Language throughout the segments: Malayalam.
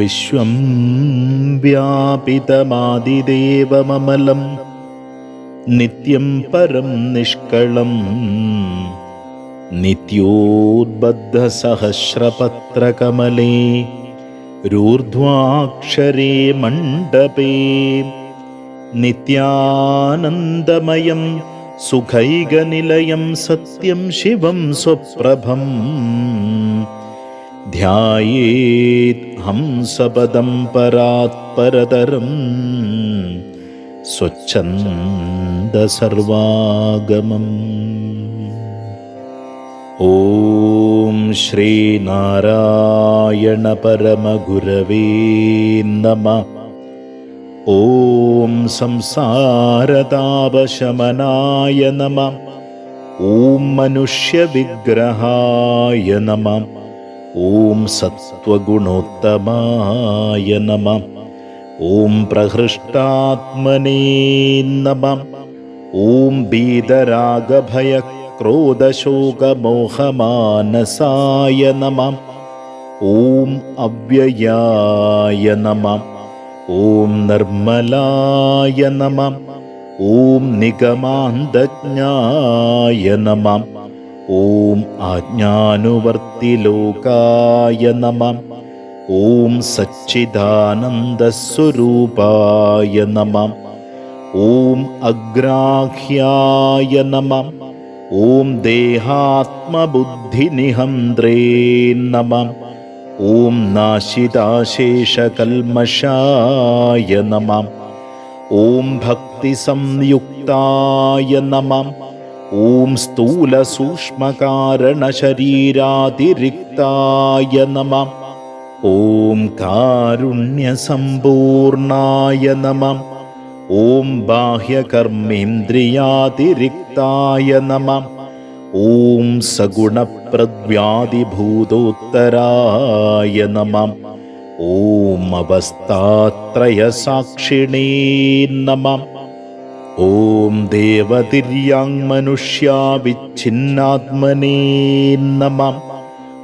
വിശ്വം വ്യാപിതമാദിദേവമമലം നിത്യം പരം നിഷ്കളം നിത്യോദ്ബദ്ധസഹസ്രപത്രകമലേ രൂർധ്വാക്ഷരേ മണ്ഡപേ നിത്യാനന്ദമയം സുഖൈകനിലയം സത്യം ശിവം സ്വപ്രഭം ധ്യായേത് ഹംസപദം പരാത്പരതരം സ്വച്ഛന്ദസർവാഗമം. ഓം ശ്രീനാരായണ പരമഗുരവേ നമഃ. ഓം സംസാരതാപശമനായ നമഃ. ഓം മനുഷ്യവിഗ്രഹായ നമഃ. ഓം സത്വഗുണോത്തമായ നമഃ. ഓം പ്രഹൃഷ്ടാത്മനേ നമഃ. ഓം ഭീതരാഗഭയക്രോധശോകമോഹമാനസായ നമഃ. ഓം അവ്യയായ നമഃ. ഓം നിർമ്മലായ നമഃ. ഓം നിഗമാന്തജ്ഞായ നമഃ. ഓം ആജ്ഞാനുവർത്തിലോകായ നമഃ. ഓം സച്ചിദാനന്ദസ്വരൂപായ നമഃ. ഓം അഗ്രാഹ്യായ നമഃ. ഓം ദേഹാത്മബുദ്ധിനിഹന്ത്രേ നമഃ. ഓം നാശിതാശേഷകൽമഷായ നമഃ. ഓം ഭക്തിസംയുക്തായ നമഃ. ഓം സ്ഥൂലസൂക്ഷ്മകാരണശരീരാതിരിക്തായ നമഃ. ഓം കാരുണ്യസമ്പൂർണായ നമഃ. ഓം ബാഹ്യകർമ്മേന്ദ്രിയാതിരിക്തായ നമഃ. ഓം സഗുണപ്രദ്വ്യാദിഭൂതോത്തരായ നമഃ. ഓം അവസ്ഥാത്രയസാക്ഷിണേ നമഃ. ഓം ദേവതിര്യാങ്മനുഷ്യാവിച്ഛിന്നാത്മനേ നമഃ.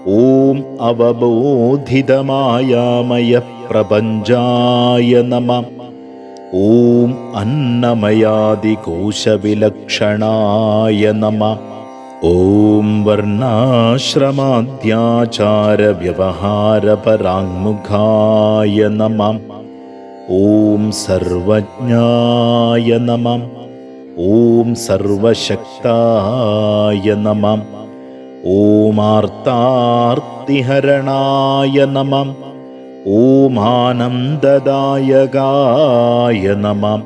ഓം അവബോധിതമായാമയപ്രപഞ്ചായ നമഃ. ഓം അന്നമയാദികോശവിലക്ഷണായ നമഃ. ഓം വർണ്ണാശ്രമാദ്യാചാരവ്യവഹാരപരാങ്മുഖായ നമഃ. ഓം സർവജ്ഞായ നമഃ. ഓം സർവശക്തായ നമഃ. ഓം ആർത്താർത്തിഹരണായ നമഃ. ഓം ആനന്ദദായകായ നമഃ.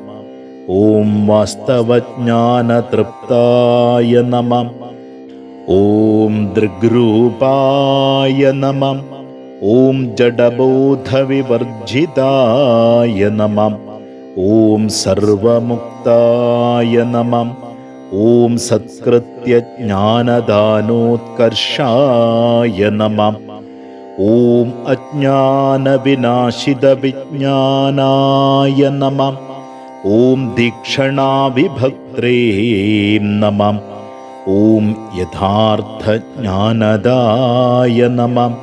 ഓം വാസ്തവജ്ഞാനതൃപ്തായ നമഃ. ഓം ദൃഗ്രൂപായ നമഃ. ഓം ജഡബോധവിവർജിതായ നമഃ. ഓം സർവമുക്തായ നമഃ. ഓം സത്കൃത്യജ്ഞാനദാനോത്കർഷായ നമഃ. ഓം അജ്ഞാനവിനാശിതവിജ്ഞാനായ നമഃ. ഓം ദീക്ഷണാവിഭക്ത്രേ നമഃ. ഓം യഥാർത്ഥജ്ഞാനദായ നമഃ.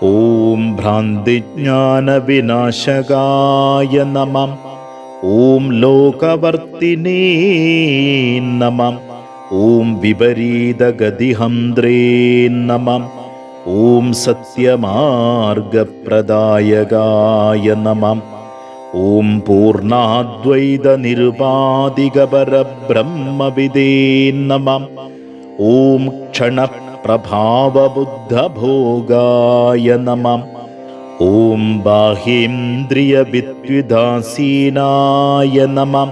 ഓം ഭ്രാന്തിജ്ഞാനവിനാശകായ നമഃ. ഓം ലോകവർത്തിനേ നമഃ. ഓം വിപരീതഗതിഹന്ത്രേ നമഃ. ഓം സത്യമാർഗപ്രദായകായ നമഃ. ഓം പൂർണ്ണാദ്വൈതനിരുപാധികപരബ്രഹ്മവിദേ നമഃ. ഓം ക്ഷണപ്രഭാവബുദ്ധഭോഗായ നമഃ. ഓം ബാഹ്യേന്ദ്രിയവിദ്വിദാസീനായ നമഃ.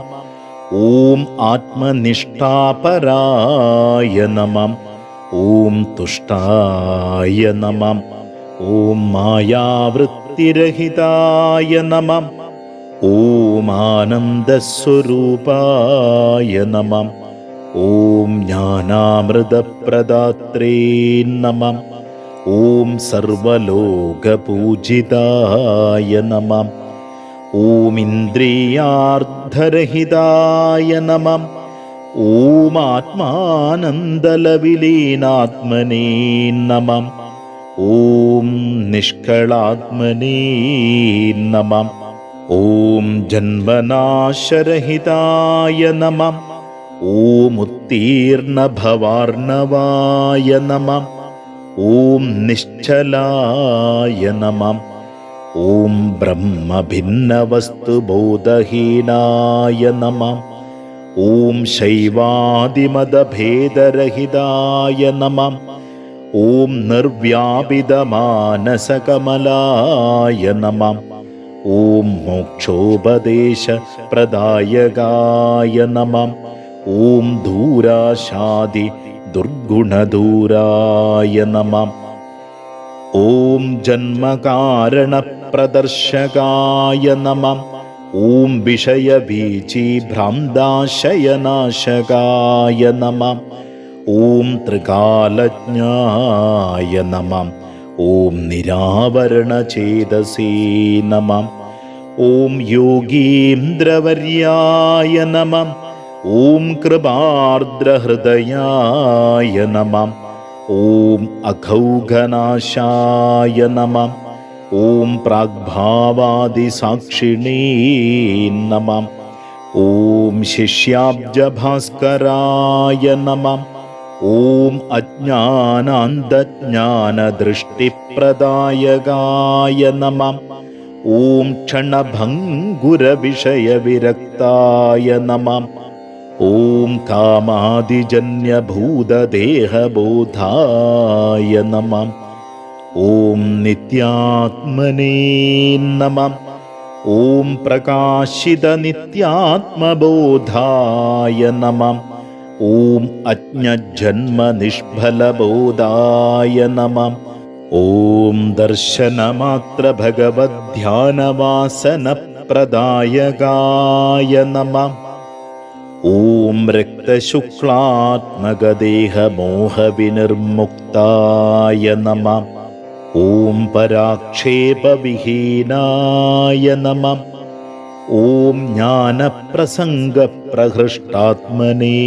ഓം ആത്മനിഷ്ഠാപരായ നമഃ. ഓം തുഷ്ടായ നമഃ. ഓം മായാവൃത്തിരഹിതായ നമഃ. ഓം ആനന്ദസ്വരൂപായ നമഃ. ഓം ജ്ഞാനാമൃതപ്രദാത്രേ നമഃ. ഓം സർവലോകപൂജിതായ നമഃ. ഓം ഇന്ദ്രിയാർത്ഥരഹിതായ നമഃ. ഓം ആത്മാനന്ദലവിലീനാത്മനേ നമഃ. ॐ निष्कलात्मने नमः। ॐ जन्मनाशरहिताय नमः। ॐ उत्तीर्णभवार्णवाय नमः। ॐ निश्चलाय नमः। ॐ ब्रह्मभिन्नवस्तुबोधहीनाय नमः। ॐ शैवादिमदभेदरहिताय नमः। ॐ निर्व्यापितमानसकमलाय नमः। ॐ मोक्षोपदेशप्रदायकाय नमः। ॐ दूराशादिदुर्गुणदूराय नमः। ॐ जन्मकारणप्रदर्शकाय नमः। ॐ विषयवीचिभ्रान्ताशयनाशकाय नमः। ॐ त्रिकालज्ञाय नमः। ॐ निरावरणचेतसे नमः। ॐ योगीन्द्रवर्याय नमः। ॐ कृपार्द्रहृदयाय नमः। ॐ अघौघनाशाय नमः। ॐ प्राग्भावादिसाक्षिणे नमः। ॐ शिष्याब्जभास्कराय नमः। ॐ अज्ञानान्धज्ञानदृष्टिप्रदायकाय नमः। ॐ क्षणभङ्गुरविषयविरक्ताय नमः। ॐ कामादिजन्यभूतदेहबोधाय नमः। ॐ नित्यात्मने नमः। ॐ प्रकाशितनित्यात्मबोधाय नमः। ॐ अज्ञजन्मनिष्फलबोधाय नमः। ॐ दर्शनमात्रभगवद्ध्यानवासनप्रदायकाय नमः। ॐ रक्तशुक्लात्मकदेहमोहविनिर्मुक्ताय नमः। ॐ पराक्षेपविहीनाय नमः। ॐ ज्ञानप्रसङ्गप्रहृष्टात्मने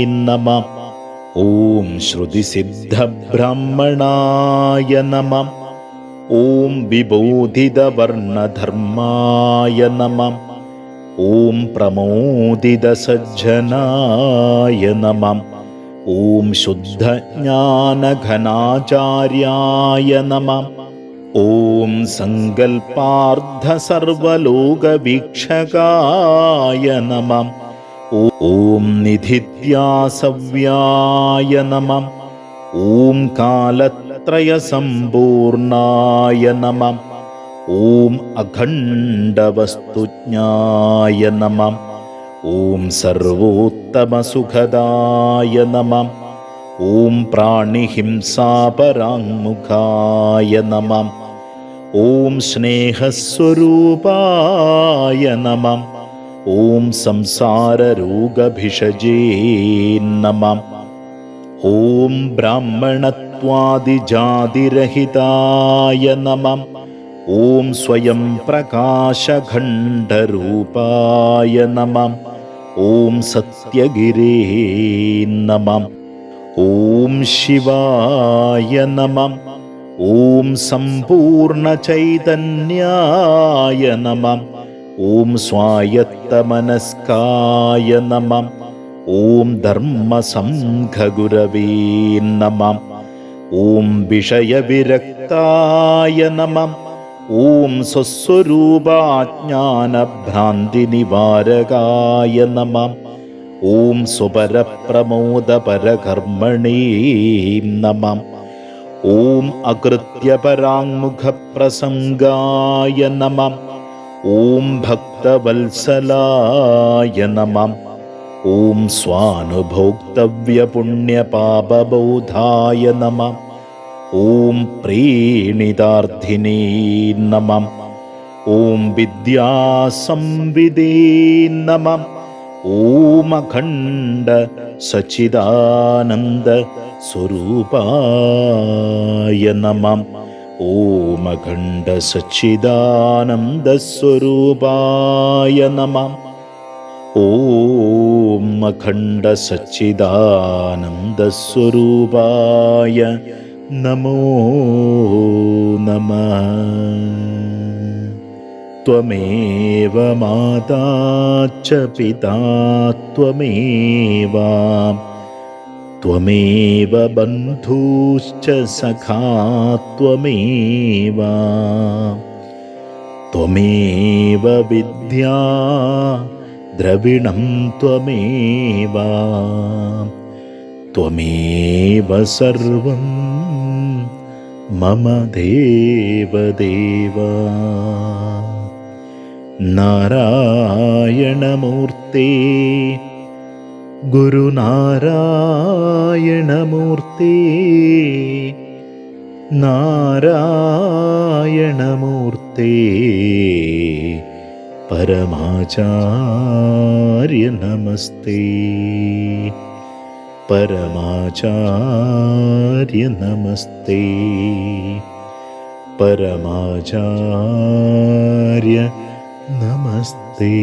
नमः। ॐ श्रुतिसिद्धब्राह्मणाय नमः। ॐ विबोधितवर्णधर्माय नमः। ॐ प्रमोदितसज्जनाय नमः। ॐ शुद्धज्ञानघनाचार्याय नमः। ॐ सङ्कल्पार्धसर्वलोकवीक्षकाय नमः। ॐ निधिध्यासव्याय नमः। ॐ कालत्रयसम्पूर्णाय नमः। ॐ अखण्डवस्तुज्ञाय नमः। ॐ सर्वोत्तमसुखदाय नमः। ॐ प्राणिहिंसापराङ्मुखाय नमः। ॐ स्नेहस्वरूपाय नमः। ॐ संसाररोगभिषजे नमः। ॐ ब्राह्मणत्वादिजातिरहिताय नमः। ॐ स्वयं प्रकाशखण्डरूपाय नमः। ॐ सत्यगिरे नमः। ॐ शिवाय नमः। ॐ सम्पूर्णचैतन्याय नमः। ॐ स्वायत्तमनस्काय नमः। ॐ धर्मसङ्घगुरवे नमः। ॐ विषयविरक्ताय नमः। ॐ स्वस्वरूपाज्ञानभ्रान्तिनिवारकाय नमः। ॐ स्वपरप्रमोदपरकर्मणे नमः। ॐ अकृत्यपराङ्मुखप्रसङ्गाय नमः। ॐ भक्तवत्सलाय नमः। ॐ स्वानुभोक्तव्यपुण्यपापबोधाय नमः। ॐ प्रीणितार्थिने नमः। ॐ विद्यासंविदे नमः। ॐ अखण्ड सच्चिदानन्द स्वरूपाय नमः। ॐ अखण्ड सच्चिदानन्द स्वरूपाय नमः। ॐ अखण्ड सच्चिदानन्द स्वरूपाय നമോ നമഃ. ത്വമേവ മാതാ ച പിതാ ത്വമേവ, ത്വമേവ ബന്ധൂശ്ച സഖാ ത്വമേവ, ത്വമേവ വിദ്യാ ദ്രവിണം ത്വമേവ, ത്വമേവ സർവം മമ ദേവദേവ. നാരായണമൂർത്തേ ഗുരുനാരായണമൂർത്തേ, നാരായണമൂർത്തേ പരമാചാര്യ നമസ്തേ, പരമാചാര്യ നമസ്തേ, പരമാചാര്യ നമസ്തേ.